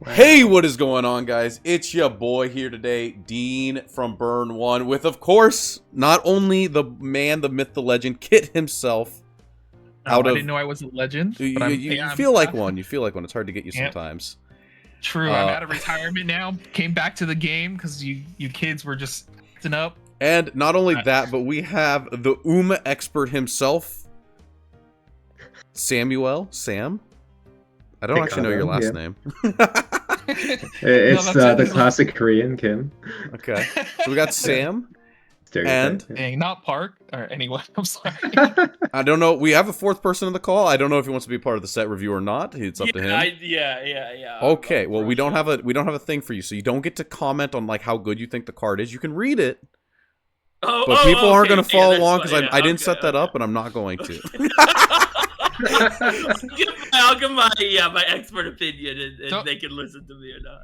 Hey, what is going on, guys? It's your boy here today, Dean from Burn 1, with, of course, not only the man, the myth, the legend, Kit himself. I didn't know I was a legend. But You feel like one. You feel like one. It's hard to get you Yep. sometimes. True. I'm out of retirement now. Came back to the game because you kids were just acting up. And not only that, but we have the expert himself, Sam. I don't actually know your last name. It's the classic Korean Kim. Okay. So we got Sam. And Dang, not Park or anyone. I'm sorry. I don't know. We have a fourth person in the call. I don't know if he wants to be part of the set review or not. It's up to him. Yeah. Okay. Well, we don't have a thing for you, so you don't get to comment on like how good you think the card is. You can read it. But people aren't going to follow along because I didn't set that up, and I'm not going to. I'll give my expert opinion, and they can listen to me or not.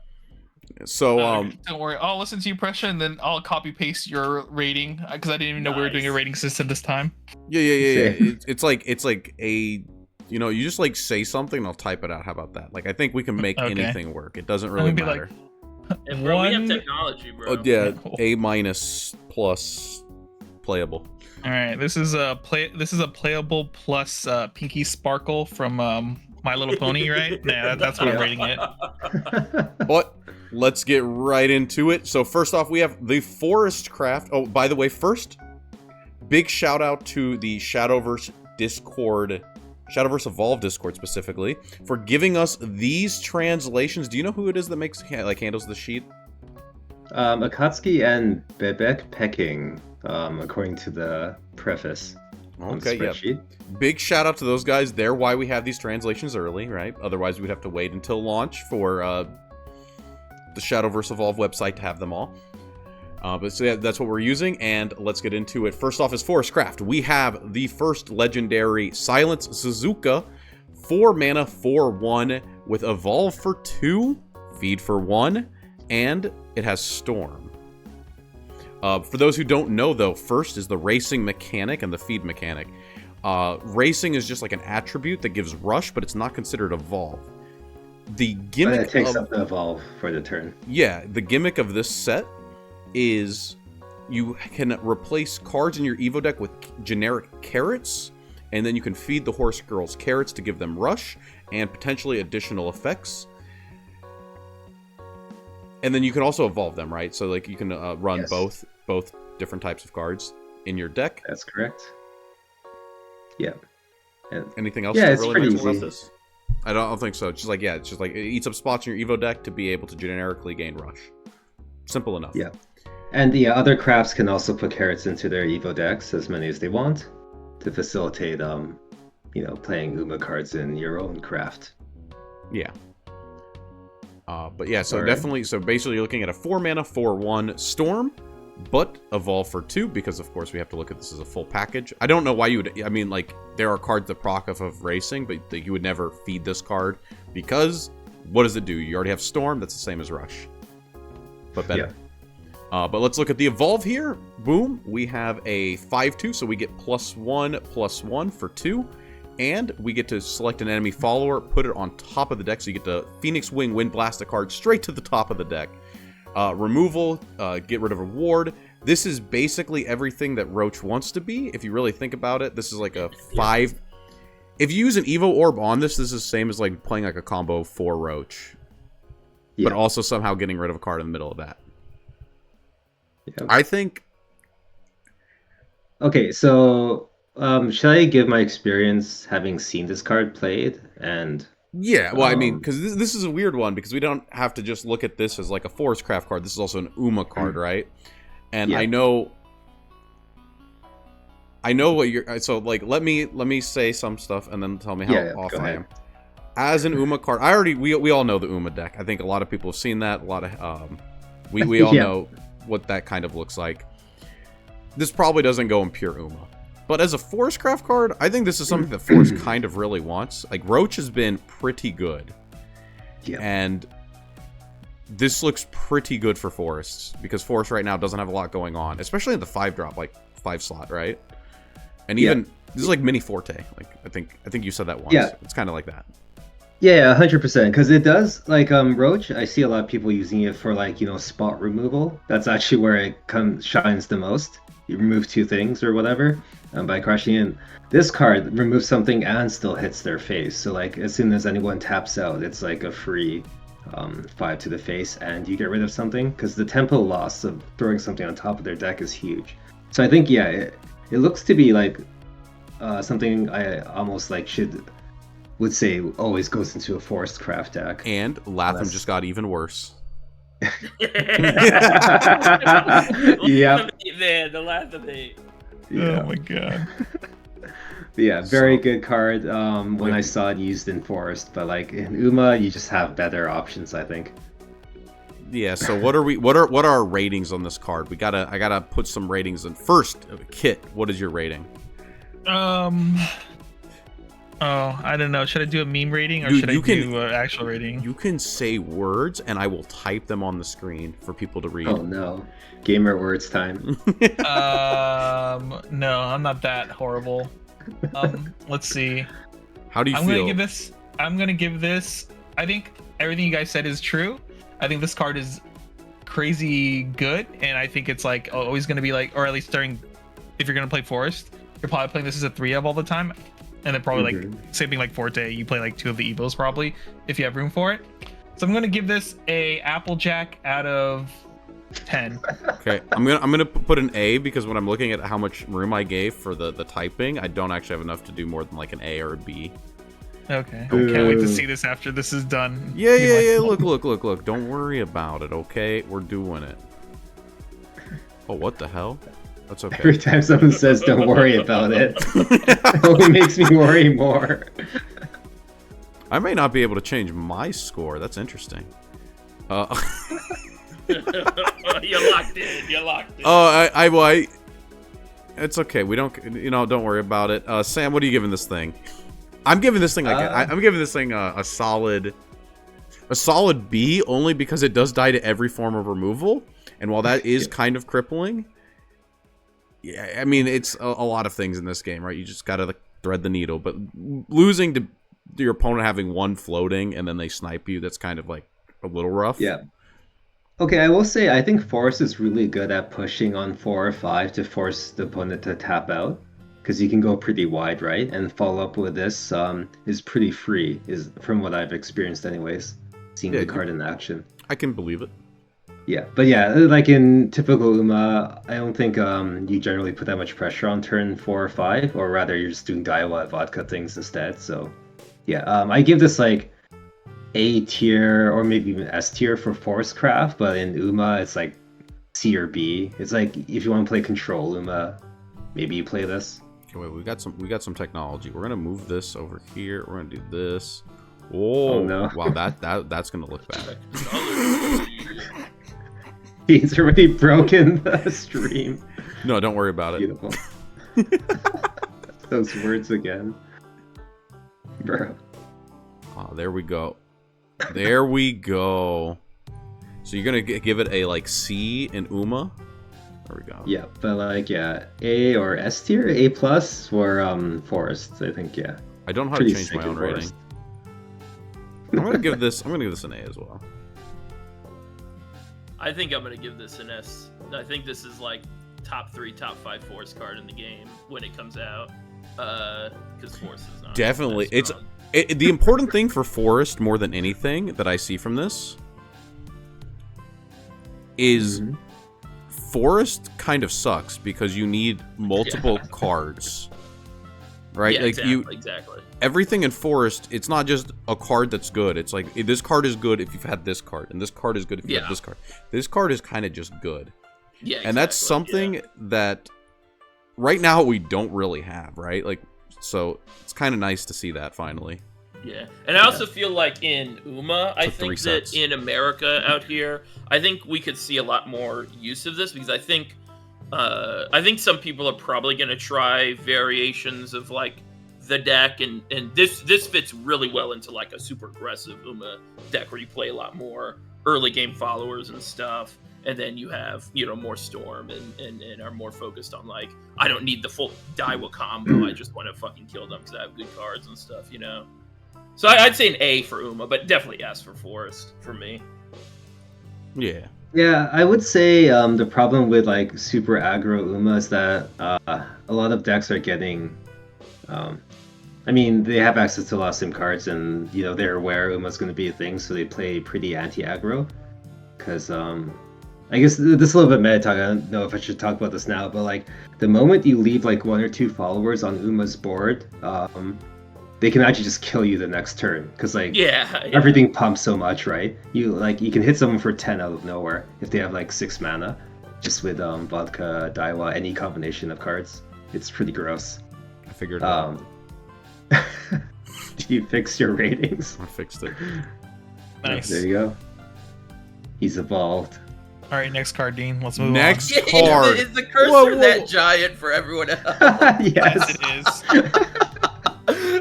So don't worry, I'll listen to you, Pressure, and then I'll copy paste your rating because I didn't even know we were doing a rating system this time. Yeah. It's like a, you just like say something and I'll type it out. How about that? Like I think we can make anything work. It doesn't really matter. And bro, we have technology, bro. Oh yeah, A- plus playable. All right, this is a playable plus Pinky Sparkle from My Little Pony, right? Yeah, that's what I'm rating it. But let's get right into it. So first off, we have the Forestcraft. Oh, by the way, first, big shout out to the Shadowverse Discord, Shadowverse Evolve Discord specifically, for giving us these translations. Do you know who it is that makes handles the sheet? Akatsuki and Bebek Pecking, according to the preface. Okay, yeah. Big shout out to those guys. They're why we have these translations early, right? Otherwise, we'd have to wait until launch for the Shadowverse Evolve website to have them all. But so yeah, that's what we're using, and let's get into it. First off is Forestcraft. We have the first legendary Silence Suzuka, 4 mana, 4/1, with Evolve for 2, Feed for 1, and it has Storm. For those who don't know, though, first is the racing mechanic and the feed mechanic. Racing is just like an attribute that gives rush, but it's not considered evolve. The gimmick it takes up the evolve for the turn. Yeah, the gimmick of this set is you can replace cards in your Evo deck with generic carrots, and then you can feed the horse girls carrots to give them rush and potentially additional effects. And then you can also evolve them, right? So like you can run both different types of cards in your deck. That's correct. Yeah. And anything else? Yeah, it's really pretty easy. About this? I don't think so. It's just like it eats up spots in your Evo deck to be able to generically gain rush. Simple enough. Yeah. And the other crafts can also put carrots into their Evo decks, as many as they want, to facilitate playing Uma cards in your own craft. Yeah. But yeah, so definitely, so basically you're looking at a 4 mana, 4/1 Storm, but Evolve for 2, because of course we have to look at this as a full package. I don't know why you would, there are cards that proc off of Racing, but you would never feed this card, because what does it do? You already have Storm, that's the same as Rush, but better. Yeah. But let's look at the Evolve here. Boom, we have a 5/2, so we get +1/+1 for 2. And we get to select an enemy follower, put it on top of the deck, so you get to Phoenix Wing, Wind Blast a card straight to the top of the deck. Removal, get rid of a ward. This is basically everything that Roach wants to be, if you really think about it. This is like a 5... If you use an Evo Orb on this is the same as like playing like a combo for Roach. Yeah. But also somehow getting rid of a card in the middle of that. Yep. I think... Okay, so... should I give my experience having seen this card played? And yeah, well, because this is a weird one, because we don't have to just look at this as like a Forestcraft card. This is also an Uma card, right? And I know what you're. So like, let me say some stuff, and then tell me how off I am. As an Uma card, we all know the Uma deck. I think a lot of people have seen that. A lot of we all know what that kind of looks like. This probably doesn't go in pure Uma. But as a Forestcraft card, I think this is something that Forest kind of really wants. Like, Roach has been pretty good. Yeah. And this looks pretty good for Forest, because Forest right now doesn't have a lot going on, especially in the 5-drop, like 5 slot, right? And even this is like mini Forte. Like I think you said that once. Yeah. It's kind of like that. Yeah, 100%. Because it does like Roach. I see a lot of people using it for like spot removal. That's actually where it comes shines the most. You remove two things or whatever by crushing in. This card removes something and still hits their face. So like as soon as anyone taps out, it's like a free 5 to the face, and you get rid of something because the tempo loss of throwing something on top of their deck is huge. So I think it looks to be like something I almost like would say always goes into a Forestcraft deck. And Latham just got even worse. Yep. Man, the Latham hate. Yeah. Oh my god. Yeah, very good card when I saw it used in Forest, but like in Uma, you just have better options, I think. Yeah, so what are our ratings on this card? I gotta put some ratings in. First, Kit, what is your rating? Oh, I don't know. Should I do a meme rating or should I do an actual rating? You can say words, and I will type them on the screen for people to read. Oh no, gamer words time. No, I'm not that horrible. Let's see. How do you feel? I'm gonna give this. I think everything you guys said is true. I think this card is crazy good, and I think it's like always gonna be like, or at least if you're gonna play Forest, you're probably playing this as a 3 of all the time. And then probably like same thing like Forte, you play like 2 of the Evos probably if you have room for it. So I'm gonna give this a Applejack out of 10. Okay, I'm gonna put an A because when I'm looking at how much room I gave for the typing, I don't actually have enough to do more than like an A or a B. Okay. Can't wait to see this after this is done. Yeah. Look. Don't worry about it. Okay, we're doing it. Oh, what the hell? That's okay. Every time someone says don't worry about it, it only makes me worry more. I may not be able to change my score. That's interesting. You're locked in. Oh, it's okay. We don't, don't worry about it. Sam, what are you giving this thing? I'm giving this thing I'm giving this thing a solid B, only because it does die to every form of removal, and while that is kind of crippling. Yeah, I mean, it's a lot of things in this game, right? You just gotta thread the needle, but losing to your opponent having 1 floating and then they snipe you, that's kind of like a little rough. Yeah. Okay, I will say I think Forest is really good at pushing on 4 or 5 to force the opponent to tap out, because you can go pretty wide, right? And follow up with this is pretty free, is from what I've experienced anyways, seeing the card in action. I can believe it. Yeah, but yeah, like in typical Uma, I don't think you generally put that much pressure on turn 4 or 5, or rather you're just doing Daiwa vodka things instead. So yeah, I give this like A tier or maybe even S tier for Forestcraft, but in Uma it's like C or B. It's like if you want to play Control Uma, maybe you play this. Okay, wait, we got some technology. We're gonna move this over here. We're gonna do this. Oh no! Wow, that's gonna look bad. He's already broken the stream. No, don't worry about it. Beautiful. Those words again. Bro. Oh, there we go. There we go. So you're going to give it a, like, C in Uma? There we go. Yeah, but, like, yeah, A or S tier? A plus for Forest, I think, yeah. I don't know how to change my own rating. I'm going to give this an A as well. I think I'm gonna give this an S. I think this is like top 3, top 5 Forest card in the game when it comes out. Because Forest is not definitely. The important thing for Forest more than anything that I see from this is Forest kind of sucks because you need multiple cards, right? Yeah, like exactly. Everything in Forest, it's not just a card that's good. It's like, this card is good if you've had this card, and this card is good if you have this card. This card is kind of just good. Yeah, and that's something that right now we don't really have, right? Like, so it's kind of nice to see that finally. Yeah, and I also feel like in Uma, I think that in America out here, I think we could see a lot more use of this, because I think some people are probably going to try variations of like the deck, and this fits really well into like a super aggressive Uma deck where you play a lot more early game followers and stuff, and then you have more Storm and are more focused on like, I don't need the full Daiwa combo, I just want to fucking kill them because I have good cards and stuff, So I'd say an A for Uma, but definitely S for Forest for me. Yeah. Yeah, I would say the problem with like super aggro Uma is that a lot of decks are getting, I mean, they have access to a lot of sim cards, and you know they're aware Uma's going to be a thing, so they play pretty anti-aggro. Because I guess this is a little bit meta talk. I don't know if I should talk about this now, but like the moment you leave like 1 or 2 followers on Uma's board, they can actually just kill you the next turn because like everything pumps so much, right? You can hit someone for 10 out of nowhere if they have like 6 mana, just with vodka, Daiwa, any combination of cards. It's pretty gross. I figured it out. Do you fix your ratings? I fixed it. Nice. There you go. He's evolved. All right, next card, Dean. Let's move Next on. card. Is the cursor that giant for everyone else? Yes, it is.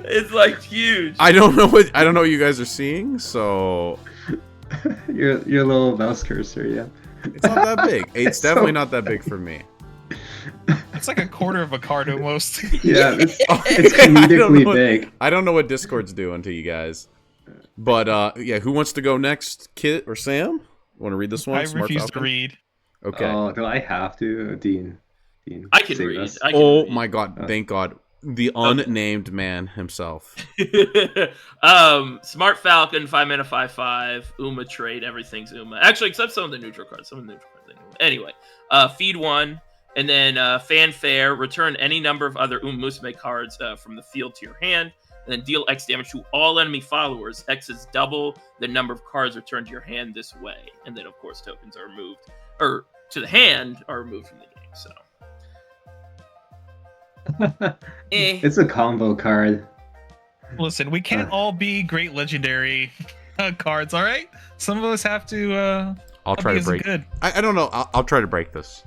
It's like huge. I don't know what you guys are seeing, so your little mouse cursor, yeah. it's not that big. It's definitely not that big for me. It's like a quarter of a card almost. Yeah, it's comedically big. I don't know what Discord's doing to you guys. But yeah, who wants to go next? Kit or Sam? Want to read this one? I Smart refuse Falcon? to read. Okay. Oh, do I have to? Dean. I can save read. us. My god, thank god. The unnamed man himself. Smart Falcon, 5 mana, 5/5. Uma trade, everything's Uma. Actually, except some of the neutral cards. Some of the neutral cards. Anyway, feed 1, and then Fanfare. Return any number of other Musume cards from the field to your hand, and then deal X damage to all enemy followers. X is double the number of cards returned to your hand this way. And then, of course, tokens are removed, or to the hand, are removed from the game. So. It's a combo card. Listen, we can't all be great legendary cards, all right? Some of us have to. I'll try to break. Good. I don't know. I'll try to break this.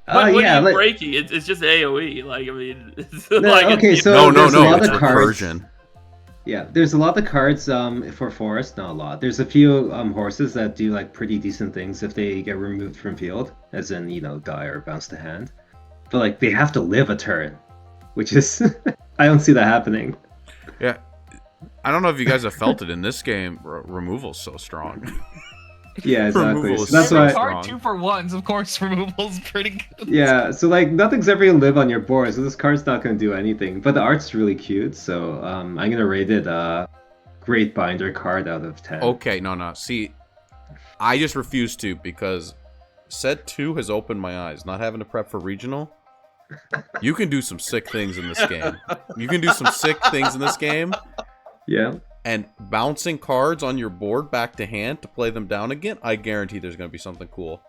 What are you like, breaking? It's just AOE. Like, I mean, it's no, like okay, it's, so no. It's It's recursion. Yeah, there's a lot of cards for Forest. Not a lot. There's a few horses that do like pretty decent things if they get removed from field, as in die or bounce to hand. But like they have to live a turn, which is I don't see that happening. Yeah, I don't know if you guys have felt it in this game. Removal's so strong. Yeah, exactly. Removal So that's so why. strong. Card 2-for-1s, of course. Removal's pretty good. Yeah, so like nothing's ever gonna live on your board, so this card's not gonna do anything. But the art's really cute, so I'm gonna rate it great binder card out of 10. Okay, no. See, I just refuse to because set 2 has opened my eyes. Not having to prep for regional. You can do some sick things in this game. Yeah. And bouncing cards on your board back to hand to play them down again, I guarantee there's going to be something cool.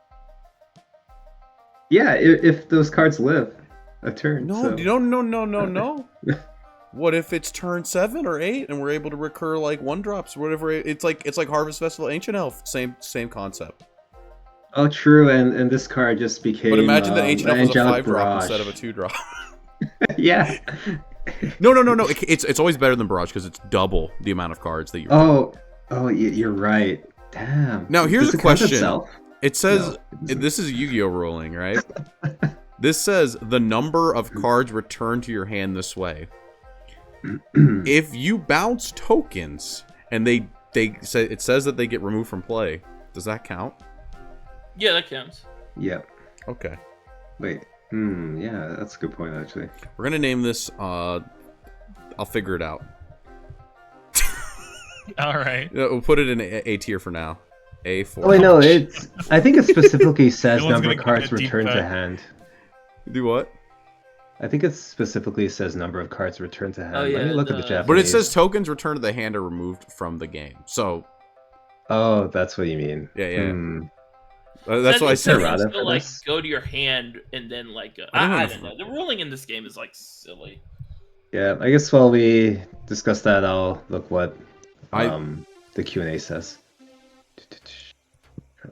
Yeah, if those cards live a turn. No, so. no. What if it's turn 7 or 8 and we're able to recur like 1-drops or whatever? It's like Harvest Festival Ancient Elf. Same concept. Oh, true, and this card just became. But imagine that Ancient Elf was a Angelic 5-drop Barrage. instead of a 2-drop. Yeah. No. It's always better than Barrage because it's double the amount of cards that you. Oh, you're right. Damn. Now here's Does a it count question. itself? It says No, this is Yu-Gi-Oh ruling, right? This says the number of cards returned to your hand this way. If you bounce tokens and they say it says that they get removed from play, does that count? Yeah, that counts. Yep. Okay. Wait. Yeah, that's a good point actually. We're gonna name this. I'll figure it out. All right. We'll put it in A tier for now. A4. Oh wait, no, I think it specifically says No one's number of gonna cards get a deep returned to cut. hand. Do what? I think it specifically says number of cards returned to hand. Oh, Let me yeah, look at the Japanese. But it says tokens returned to the hand are removed from the game. So. Oh, that's what you mean. Yeah. That's why I said. rather Still, for like this. go to your hand and then like I I don't don't know. The ruling in this game is like silly. Yeah, I guess while we discuss that, I'll look what the Q&A says.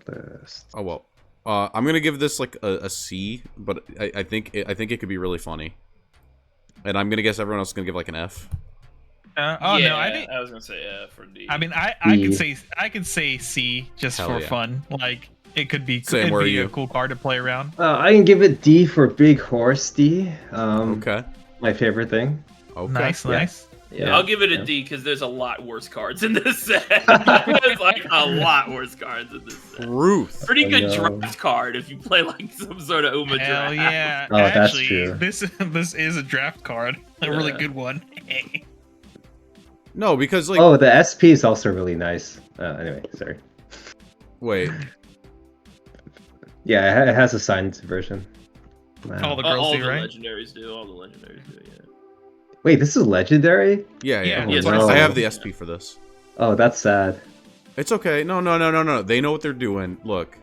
List. Oh well. I'm gonna give this like a C, but I think it could be really funny. And I'm gonna guess everyone else is gonna give like an F. No, I think. I was gonna say F or D. I mean, I could say C just Hell for yeah. fun. Like it could be Sam, where are a you? cool card to play around. I can give it D for Big Horse D. Okay. My favorite thing. Okay. Nice. Yeah, I'll give it a D because there's a lot worse cards in this set. There's like a lot worse cards in this set. Ruth. Pretty good draft card if you play like some sort of Uma Hell draft. yeah. Oh, that's Actually, true. this is a draft card. A really good one. No, because like. Oh, the SP is also really nice. Anyway, sorry. Wait. Yeah, it has a signed version. All the girls do, right? Legendaries do. All the legendaries do. Yeah. Wait, this is legendary? Yeah. Yes, I have the SP for this. Oh, that's sad. It's okay. No. They know what they're doing. Look,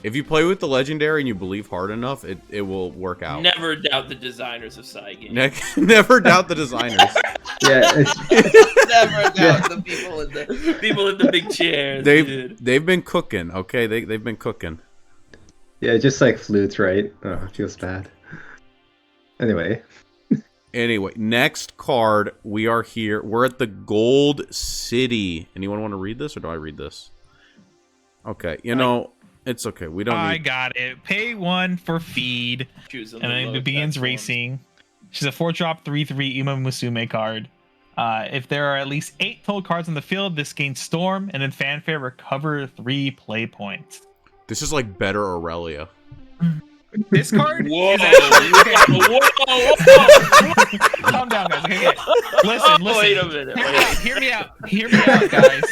if you play with the legendary and you believe hard enough, it will work out. Never doubt the designers of Saigon. Never doubt the designers. Yeah, Never doubt the people in the big chairs. They've been cooking. Okay, they've been cooking. yeah, just like flutes, right? Oh, it feels bad. Anyway, next card. We are here. We're at the Gold City. Anyone want to read this, or do I read this? Okay, it's okay. We don't. I got it. Pay 1 for feed, and then it begins racing. She's a 4-drop 3/3 Uma Musume card. If there are at least 8 total cards on the field, this gains Storm, and in Fanfare recover 3 play points. This is like better Aurelia. This card Whoa. is actually Whoa. Calm down, guys. Okay. Listen. Wait a minute. Hear me out, guys.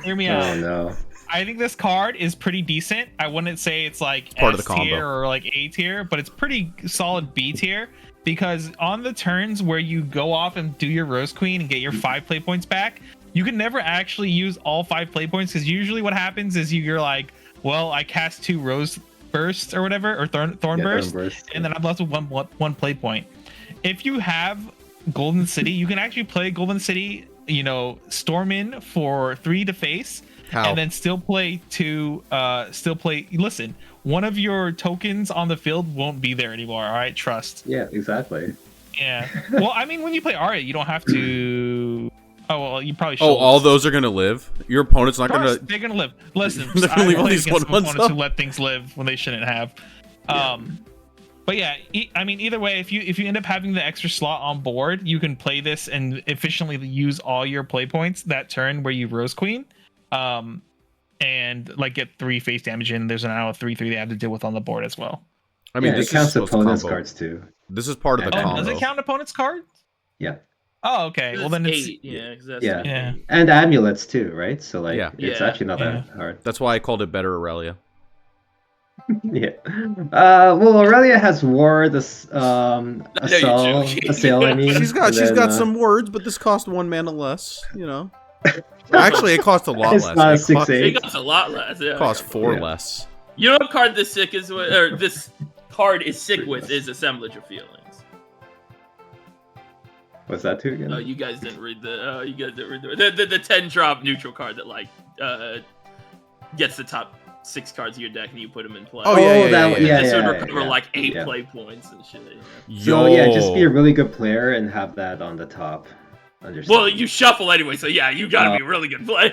Hear me out. oh no. I think this card is pretty decent. I wouldn't say it's like part of S the combo. tier or like A tier, but it's pretty solid B tier because on the turns where you go off and do your Rose Queen and get your 5 play points back, you can never actually use all 5 play points because usually what happens is you're like, well, I cast 2 Rose Bursts or whatever, or Thorn Burst, and then I'm left with one play point. If you have Golden City, you can actually play Golden City, storm in for 3 to face. How? And then still play 2. Listen, one of your tokens on the field won't be there anymore. All right, trust. Yeah, exactly. Yeah. Well, I mean, when you play Arya, you don't have to. Oh well, you probably should. Oh, all those are gonna live. Your opponent's not gonna. They're gonna live. Listen, They're gonna leave all these against ones opponents up. who let things live when they shouldn't have. But yeah, I mean, either way, if you end up having the extra slot on board, you can play this and efficiently use all your play points that turn where you Rose Queen. And like get 3 face damage in. There's an hour 3/3 they have to deal with on the board as well. I mean, it this counts is opponents' combo. cards too. This is part of the combo. Does it count opponents' cards? Yeah. Oh, okay. Well, then it's 8. Yeah, exactly. Yeah. And amulets too, right? So like, it's Yeah. actually not that hard. That's why I called it better Aurelia. Yeah. Well, Aurelia has war. This assail. I mean, She's got some words, but this cost 1 mana less. Actually, it cost a lot It's less. not It cost- 6/8. It costs a lot less. Yeah. cost 4 less. You know what card this card is sick with is Assemblage of Feelings. What's that too again? Oh, you guys didn't read the 10-drop neutral card that like gets the top 6 cards of your deck and you put them in play. Oh, yeah. This would recover like 8 play points and shit. So yeah, just be a really good player and have that on the top. Well, you shuffle anyway, so yeah, you gotta be a really good player.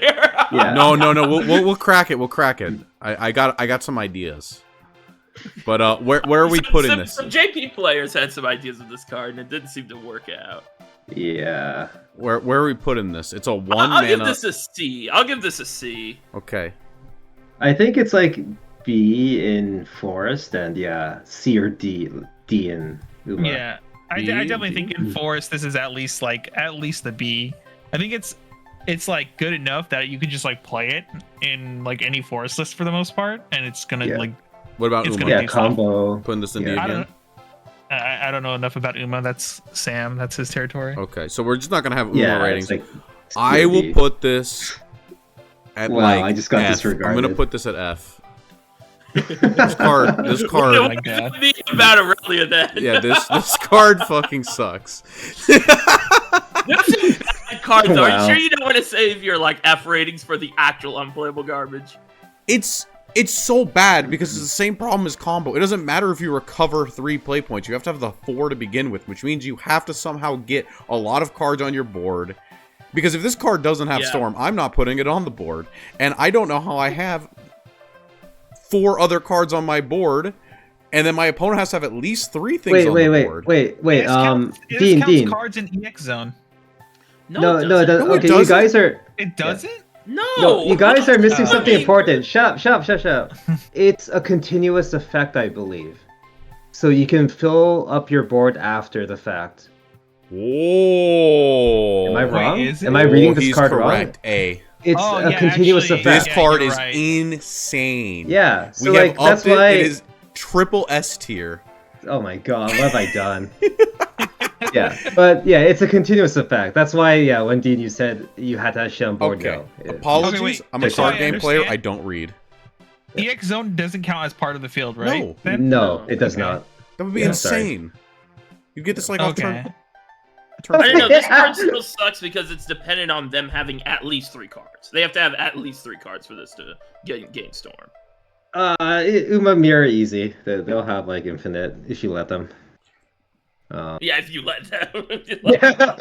Yeah. No. We'll crack it. We'll crack it. I got some ideas. But where are we putting this? Some JP players had some ideas of this card, and it didn't seem to work out. Yeah. Where are we putting this? It's a 1 I'll mana. give this a C. I'll give this a C. Okay. I think it's like B in Forest and C or D in Uma. Yeah. I definitely think in Forest this is at least the B. I think it's like good enough that you can just like play it in like any Forest list for the most part, and it's gonna like. What about It's Uma? gonna do combo. Putting this in D Yeah. again? I don't know enough about Uma. That's Sam. That's his territory. Okay, so we're just not gonna have Uma ratings. It's like I will put this at I just got F. disregarded. I'm gonna put this at F. This card. Oh my God. About Aurelia then. Yeah, this card fucking sucks. There's some bad cards. Are Wow. you sure you don't want to save your like F ratings for the actual unplayable garbage? It's so bad because it's the same problem as combo. It doesn't matter if you recover 3 play points. You have to have the 4 to begin with, which means you have to somehow get a lot of cards on your board. Because if this card doesn't have Storm, I'm not putting it on the board. And I don't know how I have 4 other cards on my board, and then my opponent has to have at least 3 things on the board. Wait. It Dean. counts cards in EX zone. No, it no, doesn't. No, it okay, doesn't. you guys are. It doesn't? No, you guys are missing something mean- important. Shut up. It's a continuous effect, I believe. So you can fill up your board after the fact. Whoa. Am I Wait, wrong? is it? Am I reading this he's card correct. wrong? A. It's Oh, a yeah, continuous actually, effect. This card you're is right. insane. Yeah, so We like have that's upped it. why. It is triple S tier. Oh my god, what have I done? Yeah, but yeah, it's a continuous effect. That's why, yeah, when Dean, you said you had that shit on board. Okay. No, Apologies. Okay, wait. I'm a Just so I card game player. understand. I don't read. EX Zone doesn't count as part of the field, right? No. Then? No, it does Okay. not. That would be Yeah, sorry. insane. You get this like off Okay. turn. I don't know. This card still sucks because it's dependent on them having at least 3 cards. They have to have at least 3 cards for this to gain Storm. Uma Mirror easy. They'll have like infinite if you let them. Yeah, if you let them. Yeah.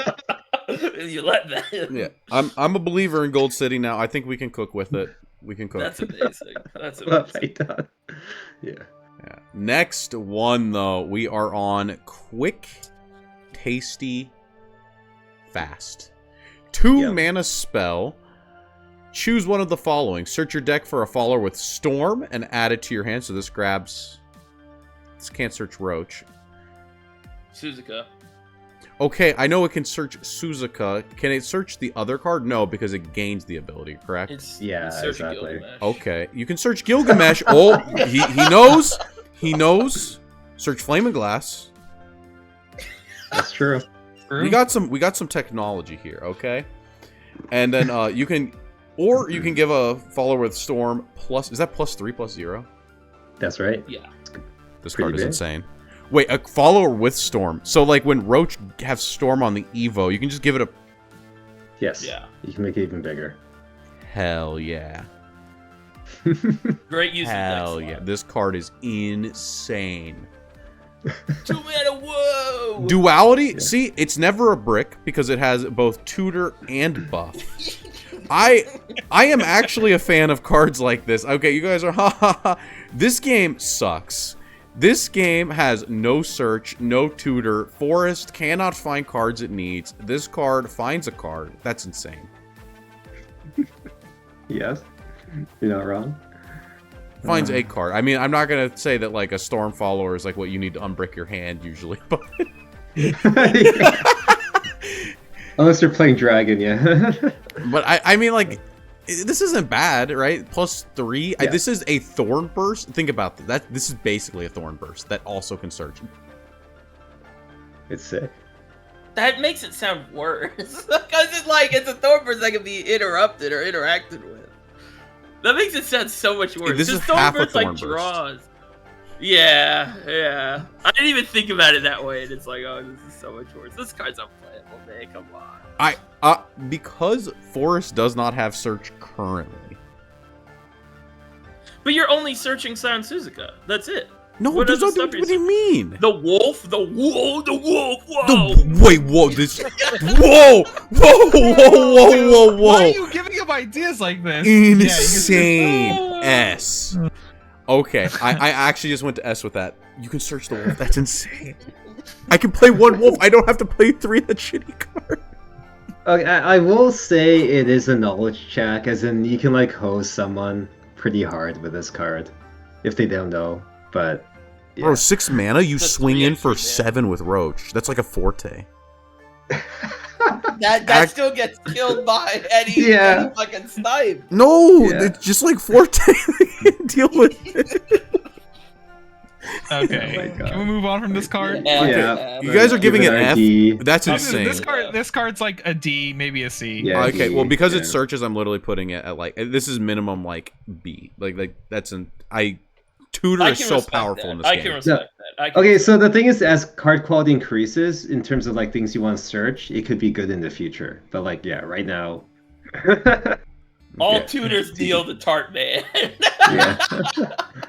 If you let them. Yeah, I'm a believer in Gold City now. I think we can cook with it. We can cook. That's amazing. That's What have amazing. I done? Yeah. Yeah. Next one though, we are on quick, tasty, fast. 2 Yep. mana spell. Choose one of the following. Search your deck for a follower with Storm and add it to your hand. So this grabs. This can't search Roach. Suzuka. Okay, I know it can search Suzuka. Can it search the other card? No, because it gains the ability, correct? Yeah, it's searching exactly. Gilgamesh. Okay, you can search Gilgamesh. Oh, he knows. He knows. Search Flame and Glass. That's true. True. We got some technology here, okay? And then you can give a follower with Storm plus. Is that +3/+0? That's right. Yeah. This Pretty card is big. insane. Wait, a follower with Storm. So like when Roach has Storm on the Evo, you can just give it a Yes. Yeah. You can make it even bigger. hell yeah. Great use Hell of deck yeah. slot. This card is insane. 2 mana, whoa! Duality, Yeah. see, it's never a brick because it has both tutor and buff. I am actually a fan of cards like this. Okay, you guys are ha ha ha. This game sucks. This game has no search, no tutor. Forest cannot find cards it needs. This card finds a card. That's insane. Yes. You're not wrong. Finds a card. I mean, I'm not gonna say that like a Storm follower is like what you need to unbrick your hand usually, but Unless you're playing Dragon, yeah. but I mean like this isn't bad, right? +3. Yeah. This is a Thorn Burst. Think about that. This is basically a Thorn Burst that also can search. It's sick. That makes it sound worse. Because it's a Thornburst that can be interrupted or interacted with. That makes it sound so much worse. This is Just half a Thornburst, like Thornburst. draws. Yeah. I didn't even think about it that way, and it's like, oh, this is so much worse. This card's unplayable, man. Come on. Because Forest does not have search currently. But you're only searching Sound Suzuka. That's it. No, What there's other other, stuff are you what do you mean? The wolf. Whoa. Wait, whoa, this, whoa, Why are you giving him ideas like this? insane Oh. S. Okay, I actually just went to S with that. You can search the wolf. That's insane. I can play 1 wolf. I don't have to play 3 of that shitty card. Okay, I will say it is a knowledge check, as in you can like hose someone pretty hard with this card if they don't know. But yeah. Bro, 6 mana, you That's swing 3 in for extra, man. 7 with Roach. That's like a forte. That still gets killed by any Yeah. fucking snipe. No, Yeah. it's just like forte. They can't deal with it. Okay. Oh my God. Can we move on from this card? Yeah. You guys are giving it Give F. a D. That's This, insane. this card's like a D, maybe a C. Yeah. Okay, D, well, because it yeah. searches, I'm literally putting it at like this is minimum like B. Like that's an tutor I is can so respect powerful that. in this I game. can respect that. Okay, so the thing is, as card quality increases in terms of like things you want to search, it could be good in the future. But like, yeah, right now. All Yeah. tutors deal the tart man. Yeah.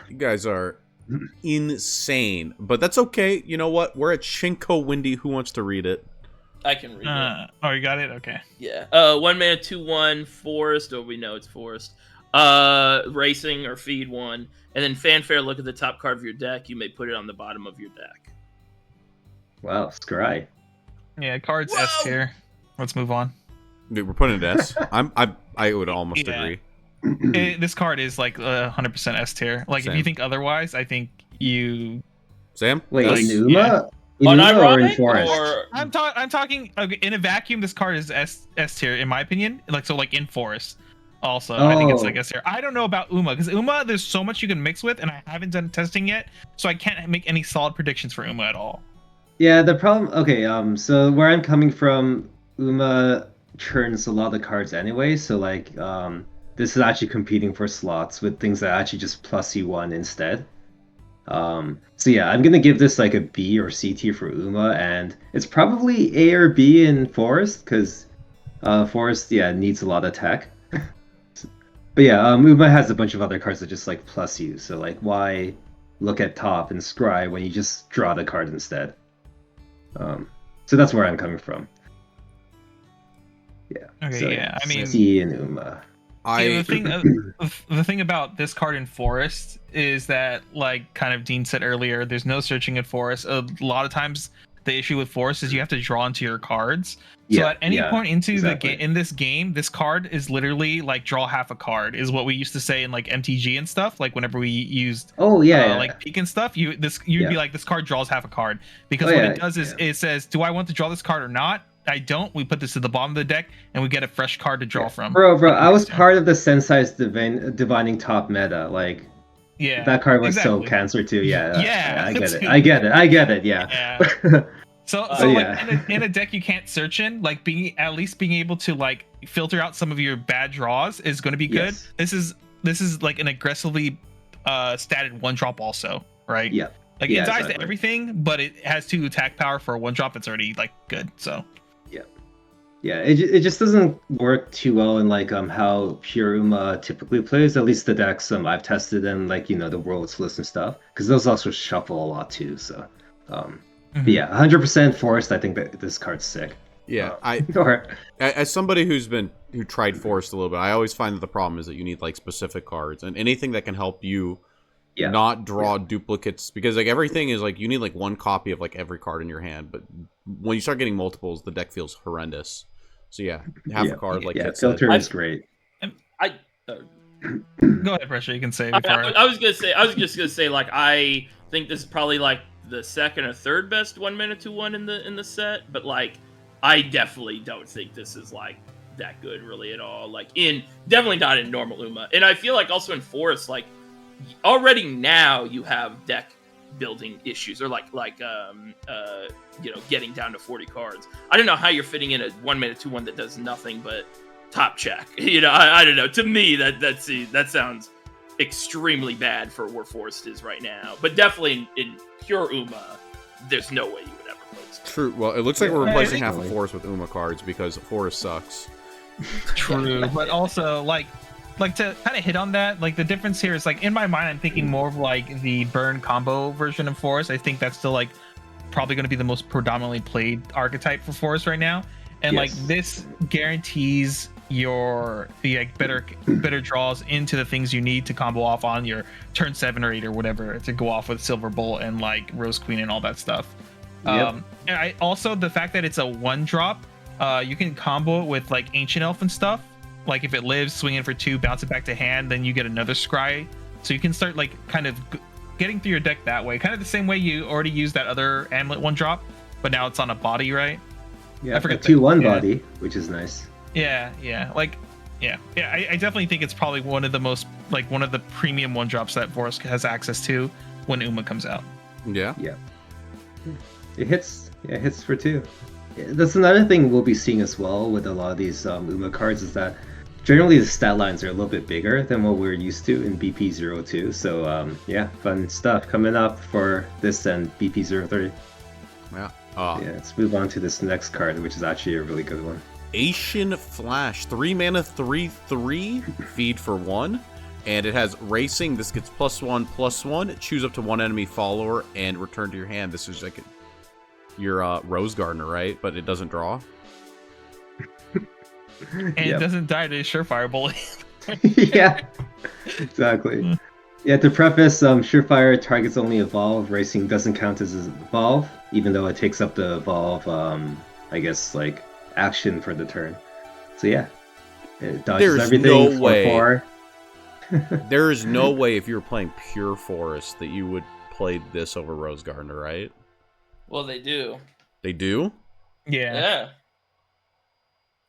You guys are insane, but that's okay. You know what? We're at Shinko Windy. Who wants to read it? I can read it. Oh, you got it? Okay. Yeah. 1 mana, 2/1, Forest. Oh, we know it's Forest. Racing or feed 1. And then Fanfare, look at the top card of your deck. You may put it on the bottom of your deck. Wow, scry. Yeah, cards Whoa! S tier. Let's move on. Dude, we're putting it S. I would almost agree. This card is like 100% S tier. Like Same. if you think otherwise, I think you. Sam? Wait, S? in Uma? Yeah. In Uma or in Unironic, Forest? or I'm talking in a vacuum. This card is S tier in my opinion. Like in Forest. Also, I think it's like S tier. I don't know about Uma because Uma, there's so much you can mix with, and I haven't done testing yet, so I can't make any solid predictions for Uma at all. Yeah, the problem. Okay, so where I'm coming from, Uma turns a lot of cards anyway. So like, this is actually competing for slots with things that actually just plus you one instead. So yeah, I'm gonna give this like a B or C tier for Uma, and it's probably A or B in Forest because Forest needs a lot of tech. But yeah, Uma has a bunch of other cards that just like plus you. So like, why look at top and scry when you just draw the card instead? So that's where I'm coming from. Yeah. Okay, so, yeah. I mean, C and Uma. The thing about this card in Forest is that, like kind of Dean said earlier, there's no searching in Forest. A lot of times, the issue with Forest is you have to draw into your cards. So at any point into the game in this game, this card is literally like draw half a card is what we used to say in like MTG and stuff. Like whenever we used like peek and stuff, you'd be like, this card draws half a card because what it does is it says, do I want to draw this card or not? I don't. We put this to the bottom of the deck and we get a fresh card to draw from. Bro, I was part of the Sensei's divining top meta. Like, that card was so cancer too. Yeah, I get it. Yeah. So like in a deck you can't search in, like being able to like filter out some of your bad draws is going to be good. This is like an aggressively statted one drop also, right? Yeah. Like it dies to everything, but it has 2 attack power for a one drop. It's already like good. So yeah, it just doesn't work too well in like how pure Uma typically plays. At least the decks I've tested in like the Worlds list and stuff, because those also shuffle a lot too. So but yeah, 100% Forest. I think that this card's sick. Yeah, as somebody who tried Forest a little bit, I always find that the problem is that you need like specific cards and anything that can help you not draw duplicates, because like everything is like you need like one copy of like every card in your hand, but when you start getting multiples, the deck feels horrendous. So half a card like filter is great. Go ahead, Pressure. You can say before. I was just gonna say like I think this is probably like the second or third best 1 minute to one in the set, but like I definitely don't think this is like that good really at all. Like definitely not in normal Uma, and I feel like also in Forest, like already now you have deck building issues or getting down to 40 cards. I don't know how you're fitting in a 1 minute to one that does nothing but top check. I don't know. To me that sounds extremely bad for where Forest is right now. But definitely in pure Uma, there's no way you would ever play this. True. Well, it looks like we're replacing half of Forest with Uma cards because Forest sucks. True, but also like to kind of hit on that, like the difference here is like in my mind I'm thinking more of like the burn combo version of Forest. I think that's still like probably going to be the most predominantly played archetype for Forest right now, and like this guarantees the like better draws into the things you need to combo off on your turn 7 or 8 or whatever to go off with Silver Bolt and like Rose Queen and all that stuff. And I also, the fact that it's a 1-drop, you can combo it with like Ancient Elf and stuff. Like if it lives, swing in for 2, bounce it back to hand, then you get another scry. So you can start like kind of getting through your deck that way. Kind of the same way you already used that other Amulet 1-drop, but now it's on a body, right? Yeah, I forget a 2/1 body, which is nice. I definitely think it's probably one of the premium 1-drops that Forest has access to when Uma comes out. Yeah. It hits for 2. That's another thing we'll be seeing as well with a lot of these Uma cards is that generally the stat lines are a little bit bigger than what we're used to in BP02. So fun stuff coming up for this and BP03. Yeah. Let's move on to this next card, which is actually a really good one. Asian Flash, 3 mana, 3/3, feed for 1, and it has racing. This gets +1/+1. Choose up to 1 enemy follower and return to your hand. This is like your Rose Gardener, right? But it doesn't draw. And it doesn't die to Surefire Bullet. Yeah, exactly. Yeah, to preface, Surefire targets only evolve. Racing doesn't count as evolve, even though it takes up the evolve, I guess, like, action for the turn. So yeah, it dodges There's everything. no way. 4/4. There is no way if you were playing pure forest that you would play this over Rose Gardener, right? Well, they do. They do? Yeah.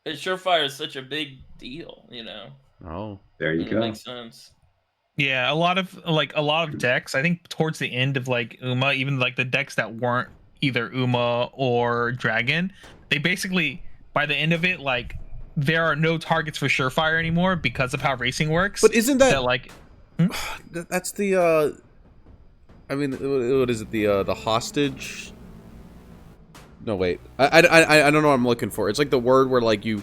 And Surefire is such a big deal, you know. Oh. There you And go. it makes sense. Yeah, a lot of decks, I think towards the end of like Uma, even like the decks that weren't either Uma or Dragon, they basically by the end of it, like there are no targets for Surefire anymore because of how racing works. But isn't that like that's the I mean, what is it? The hostage? No, wait. I don't know what I'm looking for. It's like the word where like you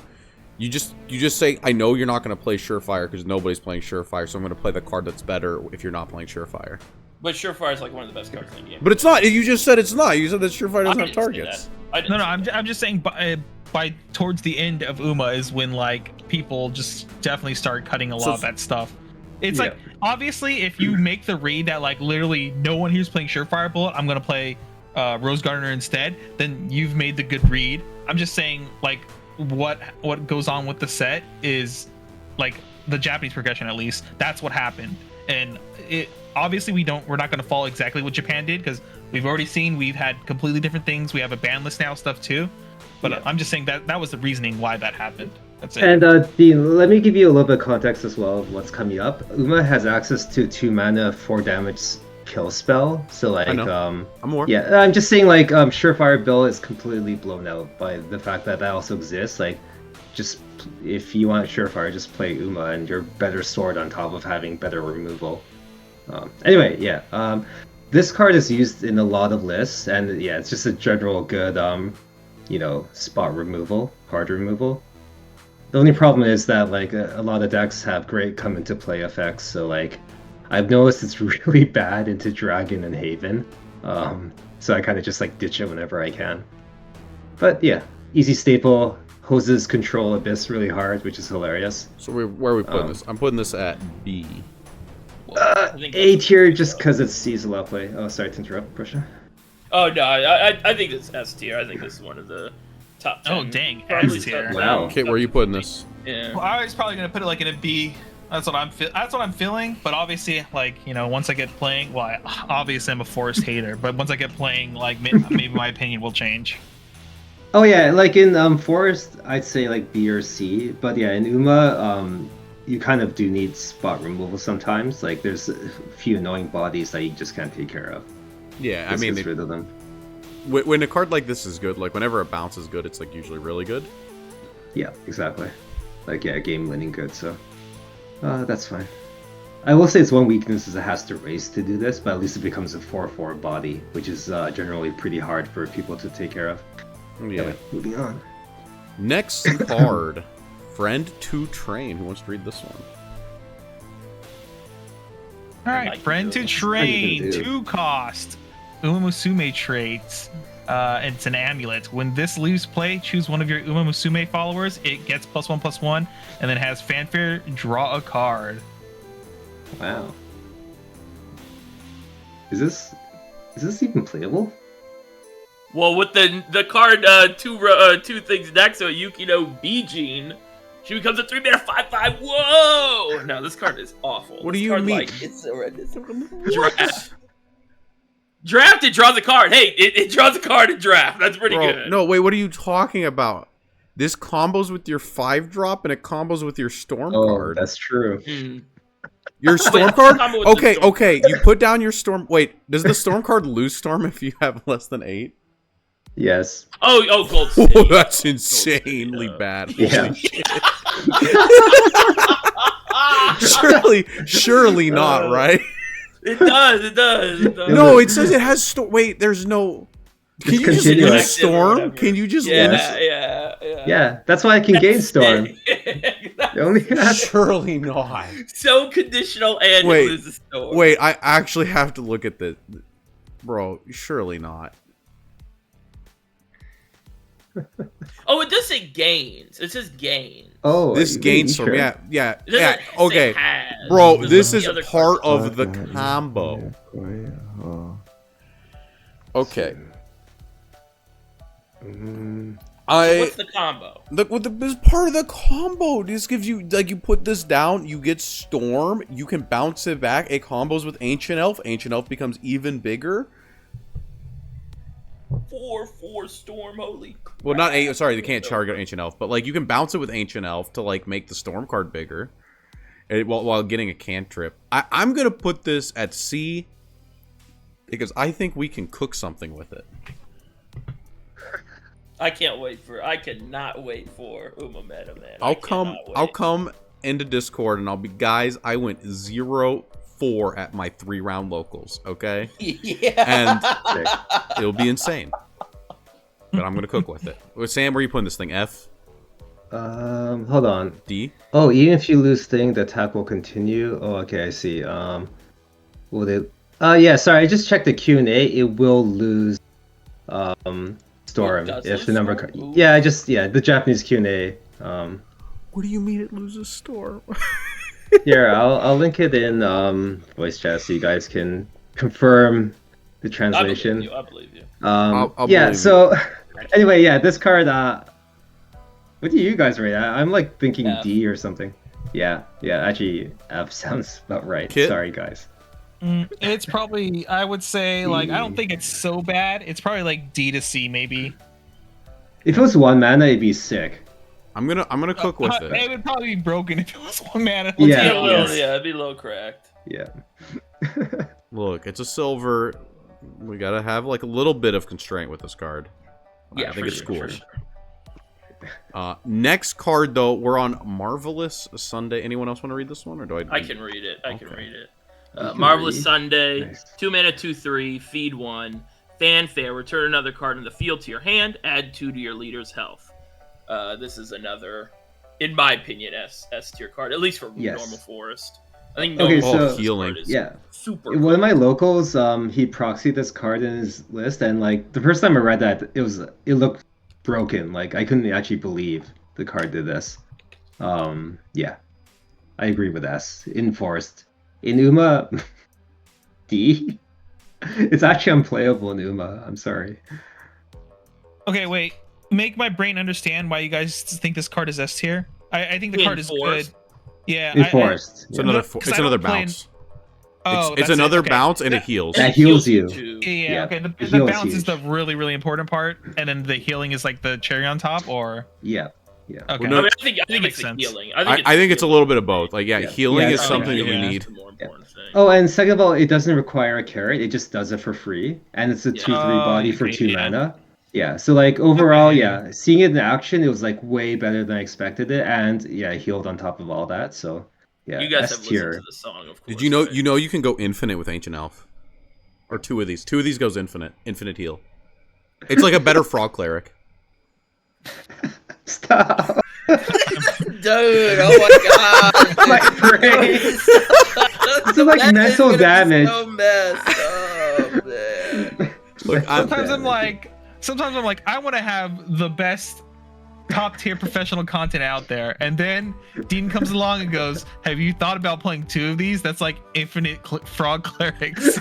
just say, I know you're not going to play Surefire because nobody's playing Surefire, so I'm going to play the card that's better if you're not playing Surefire. But Surefire is like one of the best cards in the game. But it's not. You just said it's not. You said that Surefire doesn't have targets. No, I'm just saying by towards the end of Uma is when like people just definitely start cutting a lot of that stuff. It's like obviously if you make the read that like literally no one here's playing Surefire Bullet, I'm gonna play Rose Gardener instead, then you've made the good read. I'm just saying like what goes on with the set is like the Japanese progression, at least that's what happened. And it obviously we're not going to follow exactly what Japan did because we've already seen we've had completely different things. We have a ban list now stuff too, but I'm just saying that was the reasoning why that happened. That's it. And Dean, let me give you a little bit of context as well of what's coming up. Uma has access to 2 mana 4 damage kill spell, so like I'm more. Yeah, I'm just saying like Surefire Bill is completely blown out by the fact that also exists. Like, just if you want Surefire, just play Uma and you're better stored on top of having better removal. Anyway, this card is used in a lot of lists, and yeah, it's just a general good spot removal, card removal. The only problem is that like a lot of decks have great come into play effects, so like I've noticed it's really bad into Dragon and Haven, so I kind of just like ditch it whenever I can. But yeah, easy staple, hoses control Abyss really hard, which is hilarious. So where are we putting this? I'm putting this at B. A tier just because it sees a lot of play. Oh, sorry to interrupt, Prussia. Oh no, I think it's S tier. I think this is one of the top 10. Oh dang, S tier. Wow. Okay, where are you putting this? Yeah. Well, I was probably gonna put it like in a B. That's what I'm feeling. But obviously, like once I get playing, well, obviously I'm a Forest hater. But once I get playing, like maybe my opinion will change. Oh yeah, like in Forest, I'd say like B or C. But yeah, in Uma, you kind of do need spot removal sometimes. Like there's a few annoying bodies that you just can't take care of. Yeah, I mean, get rid of them. When a card like this is good, like whenever a bounce is good, it's like usually really good. Yeah, exactly. Like yeah, game winning good. So. That's fine. I will say its one weakness is it has to race to do this, but at least it becomes a 4/4 body, which is generally pretty hard for people to take care of. Yeah. Anyway, moving on. Next card, Friend to Train. Who wants to read this one? All right, Friend to Train, 2 cost, Uma Musume traits. It's an amulet. When this leaves play, choose one of your Uma Musume followers. It gets +1/+1, and then has fanfare. Draw a card. Wow. Is this even playable? Well, with the card two things next to it, Yukino Bijin, she becomes a 3-mana 5/5. Whoa! No, this card is awful. What do you mean? Like, it's horrendous. Draft, it draws a card. Hey, it draws a card in draft. That's pretty good. No, wait, what are you talking about? This combos with your 5-drop and it combos with your Storm card. Oh, that's true. Your Storm card? Okay, you put down your Storm. Wait, does the Storm card lose Storm if you have less than 8? Yes. Oh, Gold City. Oh, that's insanely bad. Yeah. Surely not, right? It does. No, it says it has Wait, there's no. Can you just lose Storm? Can you just lose? Yeah, that's why I can gain Storm. Surely not. So conditional and it loses Storm. Wait, I actually have to look at this. Bro, surely not. Oh, it does say gains. It says gains. Oh, this gains Storm. Sure? Yeah. Okay, bro, this is part of the combo. Okay. What's the combo? This part of the combo. This gives you, like, you put this down, you get Storm, you can bounce it back. It combos with Ancient Elf. Ancient Elf becomes even bigger. 4/4 Storm, holy crap. Well, not a. Sorry, they can't charge Ancient Elf, but like you can bounce it with Ancient Elf to like make the Storm card bigger, while getting a cantrip. I'm gonna put this at C because I think we can cook something with it. I cannot wait for Uma Meta, man. I'll come into Discord and I'll be, guys, I went 0-4 at my 3-round locals, okay? Yeah. And it'll be insane. But I'm gonna cook with it. Sam, where are you putting this thing? F? Hold on. D? Oh, even if you lose thing, the attack will continue. Oh, okay, I see. Will they? Yeah. Sorry, I just checked the Q&A. It will lose. Storm if the number. Yeah, the Japanese Q&A. What do you mean it loses Storm? Here, I'll link it in voice chat so you guys can confirm the translation. I believe you. I'll believe so anyway, yeah, this card. What do you guys rate? I'm like thinking F. D or something. Yeah, actually F sounds about right. Kit? Sorry, guys. It's probably, I would say, like, I don't think it's so bad. It's probably like D to C, maybe. If it was 1 mana, it'd be sick. I'm gonna cook with it. It would probably be broken if it was 1 mana. Yeah. It'd be a little cracked. Yeah. Look, it's a silver. We gotta have like a little bit of constraint with this card. Yeah, I think it's cool. for sure. Next card though, we're on Marvelous Sunday. Anyone else want to read this one, or do I? I can read it. I can Okay. read it. You can Marvelous read. Sunday, Nice. 2 mana, 2/3, feed 1. Fanfare, return another card in the field to your hand, add 2 to your leader's health. This is another, in my opinion, S tier card, at least for Yes. normal Forest. I think Okay, normal so- Forest healing. card is Yeah. super One of my locals, he proxied this card in his list, and like the first time I read that, it looked broken. Like I couldn't actually believe the card did this. Yeah, I agree with S in Forest. In Uma, D. It's actually unplayable in Uma. I'm sorry. Okay, wait. Make my brain understand why you guys think this card is S tier. I think the card is Forest? good. Yeah. In Forest, It's yeah. another. No, 'cause It's I another don't play in- bounce. Oh, It's that's it, another okay. bounce and it That- heals. That heals you. too. Yeah, Yeah, okay. The heal is bounce is huge. the really, really important part, and then the healing is like the cherry on top, or Yeah. okay. Well, I no, mean, I think makes it's the sense. healing. I think it's a little bit of both. Like, yeah, Yeah. healing Yeah, is I something think that we yeah. need. the more important thing. Oh, and second of all, it doesn't require a carrot. It just does it for free, and it's a 2/3 body for okay, 2 yeah. mana. Yeah, so like overall, Okay. yeah, seeing it in action, it was like way better than I expected it, and yeah, it healed on top of all that. So yeah, You guys S have listened tier. to the song, of course. Did you know? right? You know you can go infinite with Ancient Elf, or 2 of these. 2 of these goes infinite. Infinite heal. It's like a better Frog Cleric. Stop. Dude, oh my god. My brain. It's like mental damage. So messed up, man. Look, sometimes I'm like, I want to have the best top tier professional content out there, and then Dean comes along and goes, "Have you thought about playing 2 of these? That's like infinite frog clerics."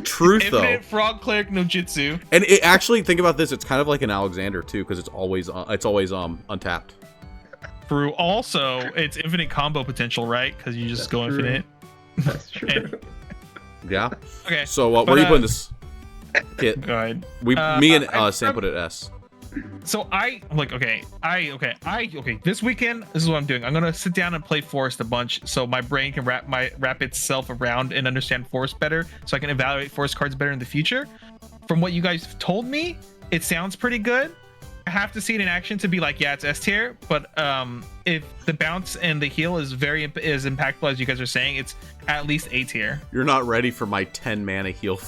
truth though. Infinite frog cleric no jutsu. And it actually, think about this. It's kind of like an Alexander too, because it's always untapped. Through also, it's infinite combo potential, right? Because you just go True. infinite. That's true. And- Yeah. okay, So where But, are you putting this? Kit. go ahead. Me and I- Sam put it S. So I like okay. This weekend, this is what I'm doing. I'm gonna sit down and play Forest a bunch, so my brain can wrap itself around and understand Forest better, so I can evaluate Forest cards better in the future. From what you guys told me, it sounds pretty good. I have to see it in action to be like, yeah, it's S tier. But if the bounce and the heal is as impactful as you guys are saying, it's at least A tier. You're not ready for my 10 mana heal.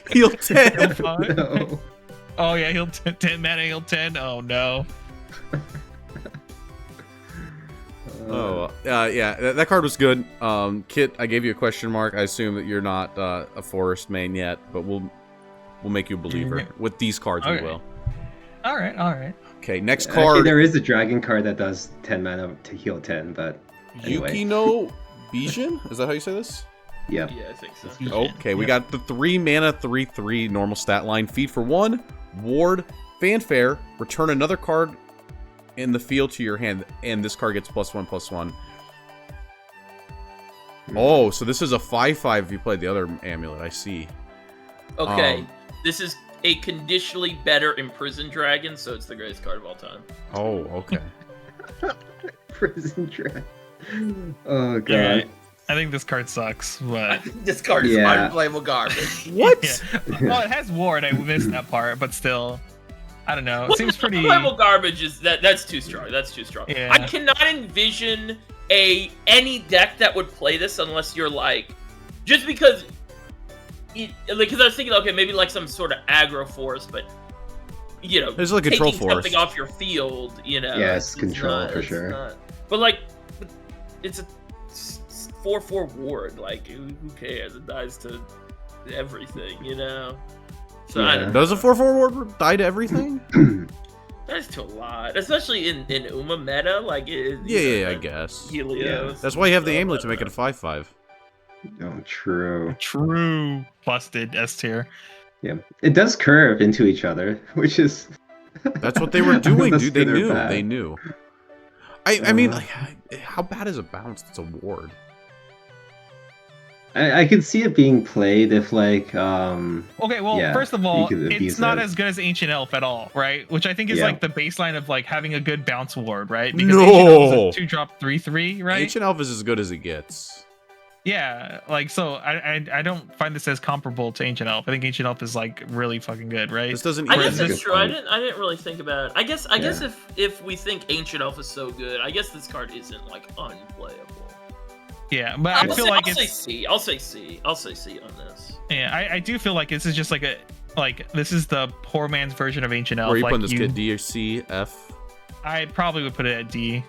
Heal 10. No. Oh yeah, heal 10 mana, heal 10. Oh no. Oh, yeah, that card was good. Kit, I gave you a question mark. I assume that you're not a Forest main yet, but we'll make you a believer. With these cards, we Okay. will. All right. Okay, next Actually, card. there is a dragon card that does 10 mana to heal 10, but anyway. Yukino Bijin? Is that how you say this? yeah. Yeah, I think so. Okay, we got the 3 mana 3/3 normal stat line. Feed for 1, Ward, Fanfare, return another card in the field to your hand, and this card gets +1/+1. Oh, so this is a 5/5 if you played the other amulet, I see. Okay, this is a conditionally better Imprisoned Dragon, so it's the greatest card of all time. Oh, okay. Prison Dragon. Oh, God. Yeah, I think this card sucks, I but... think this card is unplayable garbage. What? Yeah. Well, it has Ward, I missed that part, but still... I don't know. It seems pretty... Unplayable garbage is... That's too strong. That's too strong. Yeah. I cannot envision any deck that would play this unless you're like... Just because... Because I was thinking, okay, maybe like some sort of aggro force, but... You know, there's like control force. Something off your field, you know. Yes, control for sure. But like, it's a 4/4 ward. Like, who cares? It dies to everything, you know. So I don't know. Does a 4/4 ward die to everything? That's to a lot, especially in Uma meta. Like, yeah, I guess. Helios. That's why you have the amulet to make it a 5/5. Oh, true. True. Busted S tier. Yeah, it does curve into each other, which is... That's what they were doing, dude. They good or knew. bad. They knew. I mean, like, how bad is a bounce? It's a ward. I could see it being played if, like, Okay, well, yeah, first of all, you could it's abuse not it. as good as Ancient Elf at all, right? Which I think is Yeah. like the baseline of like having a good bounce ward, right? No! Ancient Elf is a 2-drop 3/3, right? Ancient Elf is as good as it gets. Yeah, like so I don't find this as comparable to Ancient Elf. I think Ancient Elf is like really fucking good, right? This doesn't I even... guess That's a that's good true. I point. didn't really think about it. I guess Yeah. if we think Ancient Elf is so good, I guess this card isn't like unplayable. Yeah, but I feel like I'll say it's C. I'll say C. I'll say C on this. yeah, I do feel like this is just like this is the poor man's version of Ancient Elf. Where are you like putting this kid? D or C, F, I probably would put it at D.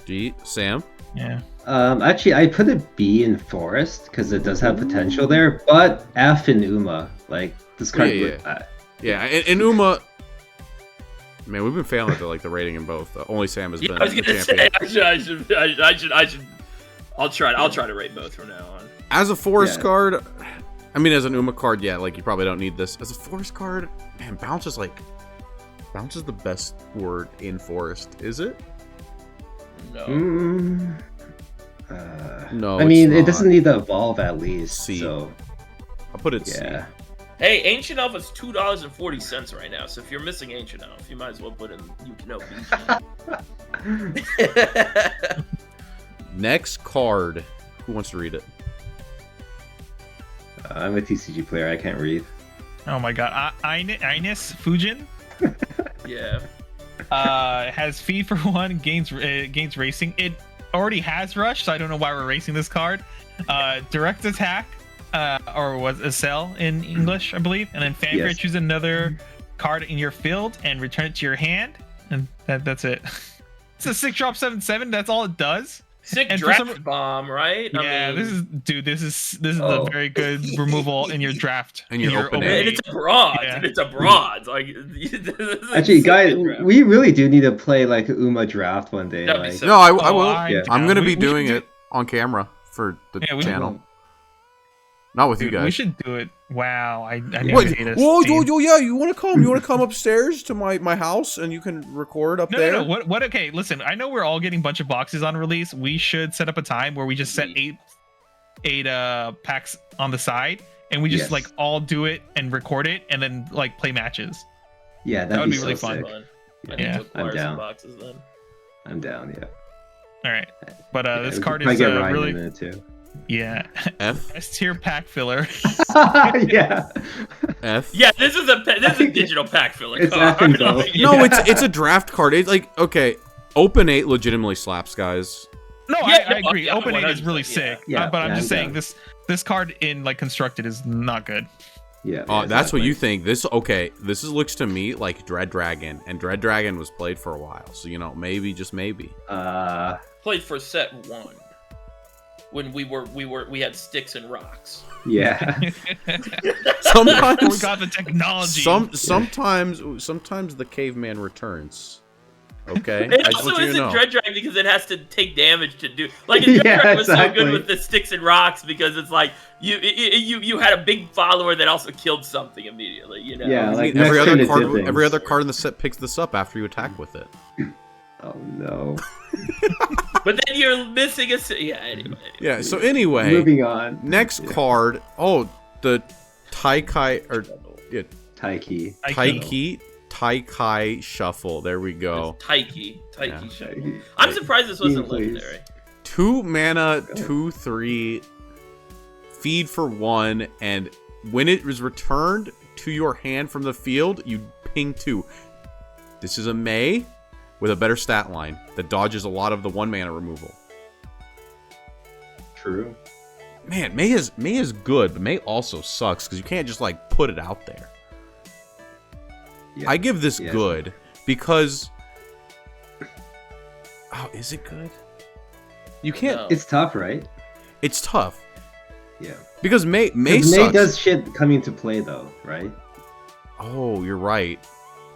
G? Sam? Yeah. actually, I put a B in Forest because it does have potential there, but F in Uma. Like, this card... Yeah, and Uma... Man, we've been failing at the rating in both. Only Sam has been I was the gonna champion. say I should. I'll try to rate both from now on. As a Forest Yeah. card, I mean, as an Uma card, yeah, like, you probably don't need this. As a Forest card, man, Bounce is the best word in Forest, is it? No. No, I mean, it's it doesn't not. need to evolve at least, C. so... I'll put it C. Yeah. Hey, Ancient Elf is $2.40 right now. So if you're missing Ancient Elf, you might as well put in Yukino BG. Next card. Who wants to read it? I'm a TCG player, I can't read. Oh my god. Ines Fujin Yeah. has feed for 1, gains racing. It already has rush, so I don't know why we're racing this card. Direct attack, or was a sell in English, I believe. And then Fanfare, Yes. choose another card in your field and return it to your hand. And that's it. It's a 6-drop 7/7. That's all it does. Sick And for draft some- bomb, right? Yeah, I mean, this is Oh. a very good removal in your draft. And your open A. and it's a bronze. Yeah. And it's a bronze. Like, Actually, guys, we really do need to play, like, Uma draft one day. That'd be Like, so- No, I Oh, will. Yeah. I'm going to be We should doing do- it on camera for the Yeah, we- channel. Not with you Dude, guys. we should do it. Wow, I What? hate us. Whoa, Steve. yeah, you want to come? You want to come upstairs to my house and you can record up No, there? no. What? Okay, listen. I know we're all getting a bunch of boxes on release. We should set up a time where we just set eight packs on the side, and we just Yes. like all do it and record it, and then like play matches. yeah, That would be so really fun. sick. I Yeah. need to acquire I'm some down. boxes then. I'm down, yeah. All right, but Yeah, this we card could is probably get Ryan really in it too. yeah F? S tier pack filler. Yeah. F? Yeah, this is a digital pack filler It's card. F and both. No, it's a draft card. It's like, okay, Open 8 legitimately slaps, guys. No, Yeah, I no, agree. yeah, Open 8 is 100%, really yeah. sick. Yeah, But I'm yeah, just I'm saying down. this card in like constructed is not good. Yeah. That's what you think. This looks to me like Dread Dragon, and Dread Dragon was played for a while, so maybe, just maybe. Played for set 1 when we had sticks and rocks. Yeah. We Sometimes, got the technology. sometimes the caveman returns. Okay, It I just also want you to isn't know. Dread Dragon because it has to take damage to do. Like Dread Dragon was so good with the sticks and rocks because it's like you had a big follower that also killed something immediately. You know. Yeah, like every next turn other it card. did things. Every other card in the set picks this up after you attack with it. Oh no. But then you're missing a. Yeah. Anyway. Yeah. So anyway, Moving on. next card. Oh, the Taikai or yeah, Taikai Shuffle. There we go. Taiki Yeah. Shuffle. I'm surprised this wasn't Please. legendary. 2 mana, 2/3, feed for 1, and when it is returned to your hand from the field, you ping 2. This is a May with a better stat line that dodges a lot of the 1 mana removal. True. Man, May is good, but May also sucks because you can't just like put it out there. Yeah. I give this Yeah. good because. Oh, is it good? You can't. No. It's tough, right? It's tough Yeah. because May 'Cause May sucks. does shit coming into play though, right? Oh, you're right.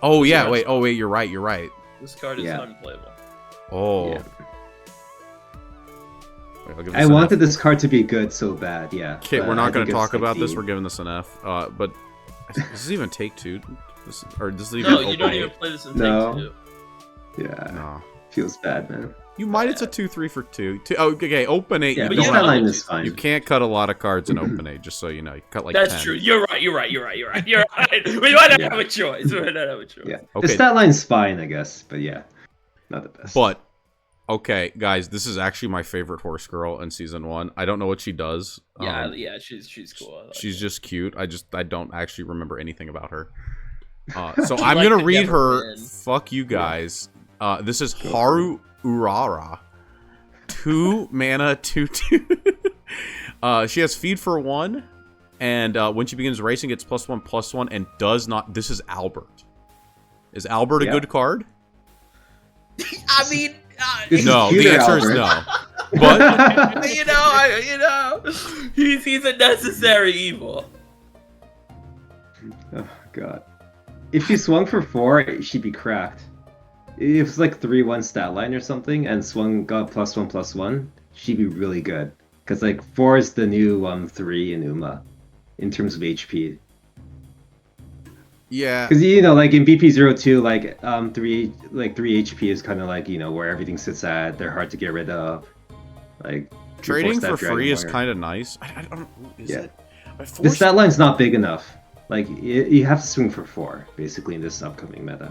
Oh yeah, Yeah. wait. Oh wait, you're right. You're right. This card is Yeah. unplayable. Oh. Yeah. Wait, I'll give I this an wanted F. this card to be good so bad, yeah. Okay, but we're I not going think to it's talk about this. D. We're giving this an F. But does this even take 2? This is even No, open you don't 8? even play this in No. Take 2. Yeah. No. Feels bad, man. You might. It's a 2/3 for 2. Oh, okay. Open 8. Yeah, you but don't that have line to is fine. You can't cut a lot of cards in open 8. Just so you know, you cut like That's 10. true. You're right. You're right. We might not Yeah. have a choice. We might not have a choice. Yeah. Okay. The stat line's fine, I guess, but yeah. Not the best. But okay, guys, this is actually my favorite horse girl in season 1. I don't know what she does. Yeah, she's cool. I like She's her. just cute. I don't actually remember anything about her. So She I'm liked gonna to read never her. win. Fuck you guys. This is Haru Urara. 2 mana, 2/2. She has feed for 1, and when she begins racing, gets +1/+1, and does not. This is Albert. Is Albert a Yeah. good card? I mean, This is No. The cuter, answer is Albert. no. But he's a necessary evil. Oh god. If she swung for 4, she'd be cracked. If it was like 3/1 stat line or something and swung got +1/+1, she'd be really good. Because like 4 is the new 3 in Uma in terms of HP. yeah, Because you know, like in BP02, like 3 HP is kind of like, you know, where everything sits at. They're hard to get rid of. Like trading for Dragon free is Warrior. kind of nice. I don't. Is Yeah. it? I The forced- stat line's not big enough. Like you have to swing for 4 basically in this upcoming meta.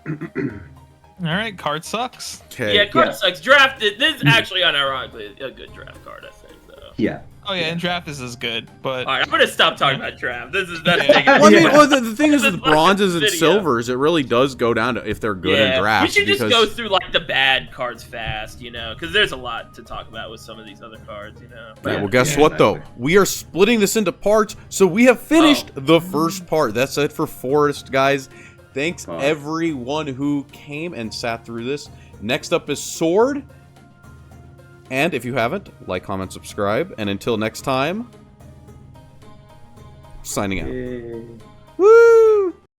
All right, card sucks. Okay. Yeah, card Yeah. sucks. Drafted. This is actually unironically a good draft card, I think. Though. Yeah. Oh yeah, and draft is good, but All right, I'm gonna stop talking about draft. That's Yeah. taking. Well, I mean, Yeah. well, the thing is This with is like bronzes a and video. silvers, it really does go down to if they're good in drafts. We should just because go through like the bad cards fast, you know, because there's a lot to talk about with some of these other cards, you know. Yeah, Yeah, well, guess yeah, what, though? exactly. We are splitting this into parts, so we have finished the first part. That's it for Forest, guys. Thanks, Oh. everyone who came and sat through this. Next up is Sword. And if you haven't, like, comment, subscribe. And until next time, signing out. Yay. Woo!